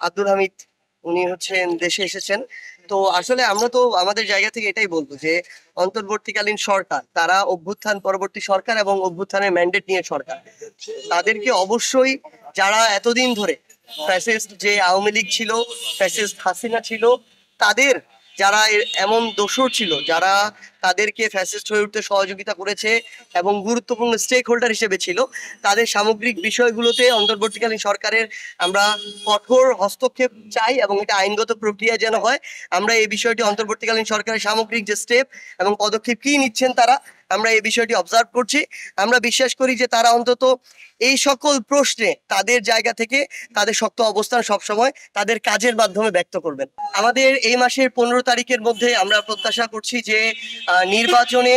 আব্দুল হামিদ, উনি হচ্ছেন দেশে এসেছেন। তো আসলে আমরা তো আমাদের জায়গা থেকে এটাই বলবো যে অন্তর্বর্তীকালীন সরকার, তারা অভ্যুত্থান পরবর্তী সরকার এবং অভ্যুত্থানের ম্যান্ডেট নিয়ে সরকার, তাদেরকে অবশ্যই, যারা এতদিন ধরে ফ্যাসিস্ট যে আওয়ামী লীগ ছিল, ফ্যাসিস্ট হাসিনা ছিল, তাদের যারা এমন দোসর ছিল, যারা তাদেরকে ফ্যাসিস্ট হয়ে উঠতে সহযোগিতা করেছে এবং গুরুত্বপূর্ণ স্টেক হোল্ডার হিসেবে ছিল, তাদের সামগ্রিক বিষয়গুলোতে অন্তর্বর্তীকালীন সরকারের আমরা কঠোর হস্তক্ষেপ চাই এবং এটা আইনগত প্রক্রিয়া যেন হয়। আমরা এই বিষয়টি অন্তর্বর্তীকালীন সরকারের সামগ্রিক যে স্টেপ এবং পদক্ষেপ কি নিচ্ছেন তারা, আমরা এই বিষয়টি অবজার্ভ করছি। আমরা বিশ্বাস করি যে তারা অন্তত এই সকল প্রশ্নে তাদের জায়গা থেকে তাদের শক্ত অবস্থান সবসময় তাদের কাজের মাধ্যমে ব্যক্ত করবেন। আমাদের এই মাসের 15 তারিখের মধ্যে আমরা প্রত্যাশা করছি যে নির্বাচনে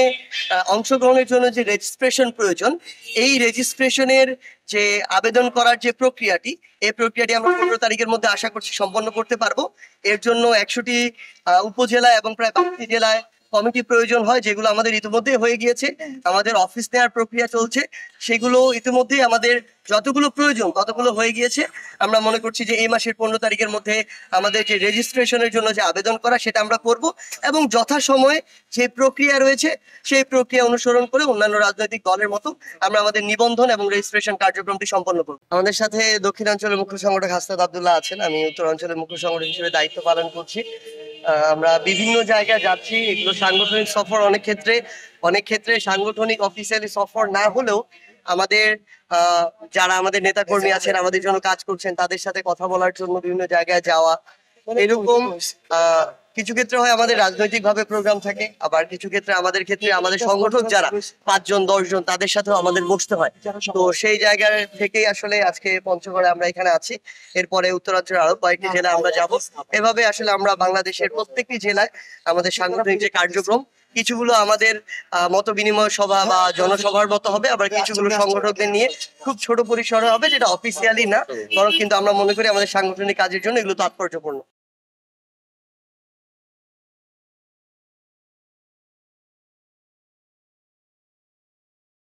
অংশগ্রহণের জন্য যে রেজিস্ট্রেশন প্রয়োজন, এই রেজিস্ট্রেশনের যে আবেদন করার যে প্রক্রিয়াটি, এই প্রক্রিয়াটি আমরা 15 তারিখের মধ্যে আশা করছি সম্পন্ন করতে পারবো। এর জন্য 100টি উপজেলা এবং প্রায় 5টি জেলায় কমিটি প্রয়োজন হয়, যেগুলো আমাদের ইতিমধ্যে হয়ে গিয়েছে। আমাদের অফিস নেওয়ার প্রক্রিয়া চলছে, সেগুলো ইতিমধ্যেই আমাদের যতগুলো প্রয়োজন ততগুলো হয়ে গিয়েছে। আমরা মনে করছি যে এই মাসের 15 তারিখের মধ্যে আমাদের যে রেজিস্ট্রেশনের জন্য যে আবেদন করা, সেটা আমরা করব এবং যথাসময়ে যে প্রক্রিয়া রয়েছে সেই প্রক্রিয়া অনুসরণ করে অন্যান্য রাজনৈতিক দলের মতো আমরা আমাদের নিবন্ধন এবং রেজিস্ট্রেশন কার্যক্রমটি সম্পন্ন করব। আমাদের সাথে দক্ষিণাঞ্চলের মুখ্য সংগঠক হাসনাত আব্দুল্লাহ আছেন, আমি উত্তরাঞ্চলের মুখ্য সংগঠক হিসেবে দায়িত্ব পালন করছি। আমরা বিভিন্ন জায়গায় যাচ্ছি, এগুলো সাংগঠনিক সফর, অনেক ক্ষেত্রে সাংগঠনিক অফিসিয়ালি সফর না হলেও আমাদের যারা আমাদের নেতা কর্মী আছেন, আমাদের জন্য কাজ করছেন, তাদের সাথে কথা বলার জন্য বিভিন্ন জায়গায় যাওয়া, এরকম কিছু ক্ষেত্রে হয় আমাদের রাজনৈতিক ভাবে প্রোগ্রাম থাকে, আবার কিছু ক্ষেত্রে আমাদের সংগঠক যারা 5 জন 10 জন, তাদের সাথেও আমাদের বসতে হয়। তো সেই জায়গা থেকেই আসলে আজকে পঞ্চগড়ে আমরা এখানে আছি। এরপরে উত্তরাঞ্চলের আরো কয়েকটি জেলায় আমরা যাব। এভাবে আসলে আমরা বাংলাদেশের প্রত্যেকটি জেলায় আমাদের সাংগঠনিক যে কার্যক্রম, কিছুগুলো আমাদের মত বিনিময় সভা বা জনসভার মতো হবে, আবার কিছুগুলো সংগঠকদের নিয়ে খুব ছোট পরিসরে হবে, যেটা অফিসিয়ালি না, বরং কিন্তু আমরা মনে করি আমাদের সাংগঠনিক কাজের জন্য এগুলো তাৎপর্যপূর্ণ।